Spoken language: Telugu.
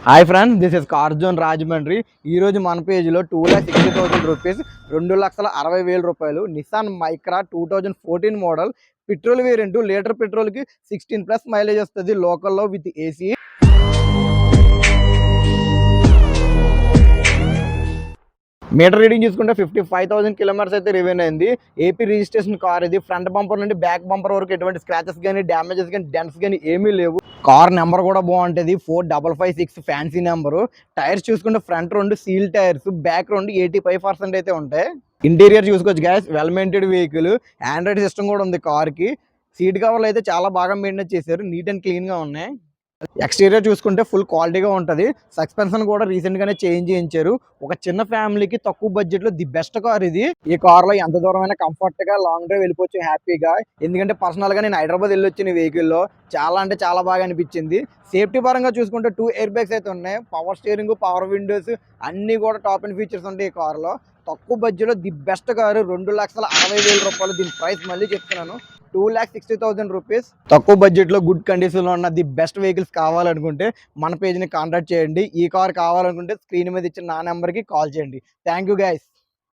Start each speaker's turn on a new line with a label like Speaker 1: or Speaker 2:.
Speaker 1: Hi friends, this is car zone Rajahmundry. ఈరోజు మన పేజీలో 2,60,000 rupees, 2,60,000 Nissan Micra 2014 model petrol variant. Litre పెట్రోల్కి 16+ మైలేజ్ వస్తుంది లోకల్లో విత్ ఏసీ. మీటర్ రీడింగ్ చూసుకుంటే 55,000 కిలోమీటర్స్ అయితే రివెన్ అయింది. ఏపీ రిజిస్ట్రేషన్ కార్ ఇది. ఫ్రంట్ బంపర్ నుండి బ్యాక్ బంపర్ వరకు ఎటువంటి స్క్రాచెస్ కానీ, డ్యామేజెస్ కానీ, డెంట్స్ కానీ ఏమీ లేవు. కార్ నెంబర్ కూడా బాగుంటుంది, 4556 ఫ్యాన్సీ నెంబరు. టైర్స్ చూసుకుంటే ఫ్రంట్ 2 సీల్ టైర్స్, బ్యాక్ 2 85% అయితే ఉంటాయి. ఇంటీరియర్ చూసుకోవచ్చు gas, well maintained vehicle. Android system కూడా ఉంది కార్కి. సీట్ కవర్లు అయితే చాలా బాగా మెయింటైన్ చేశారు, నీట్ అండ్ క్లీన్గా ఉన్నాయి. ఎక్స్టీరియర్ చూసుకుంటే ఫుల్ క్వాలిటీగా ఉంటుంది. సస్పెన్షన్ కూడా రీసెంట్గానే చేంజ్ చేయించారు. ఒక చిన్న ఫ్యామిలీకి తక్కువ బడ్జెట్లో ది బెస్ట్ కార్ ఇది. ఈ కార్లో ఎంత దూరమైనా కంఫర్ట్గా లాంగ్ డ్రైవ్ వెళ్ళిపోవచ్చు హ్యాపీగా. ఎందుకంటే పర్సనల్గా నేను హైదరాబాద్ వెళ్ళొచ్చిన వెహికల్లో చాలా అంటే చాలా బాగా అనిపించింది. సేఫ్టీ పరంగా చూసుకుంటే 2 ఎయిర్ బ్యాగ్స్ అయితే ఉన్నాయి. పవర్ స్టీరింగ్, పవర్ విండోస్ అన్నీ కూడా టాప్ అండ్ ఫీచర్స్ ఉంటాయి ఈ కార్లో. తక్కువ బడ్జెట్లో ది బెస్ట్ కారు, 2,60,000 దీని ప్రైస్ మళ్ళీ చెప్తున్నాను, 2,60,000 రూపీస్. తక్కువ బడ్జెట్లో గుడ్ కండిషన్లో ఉన్న ది బెస్ట్ వెహికల్స్ కావాలనుకుంటే మన పేజ్ని కాంటాక్ట్ చేయండి. ఈ కార్ కావాలనుకుంటే స్క్రీన్ మీద ఇచ్చిన నా నెంబర్కి కాల్ చేయండి. Thank you guys.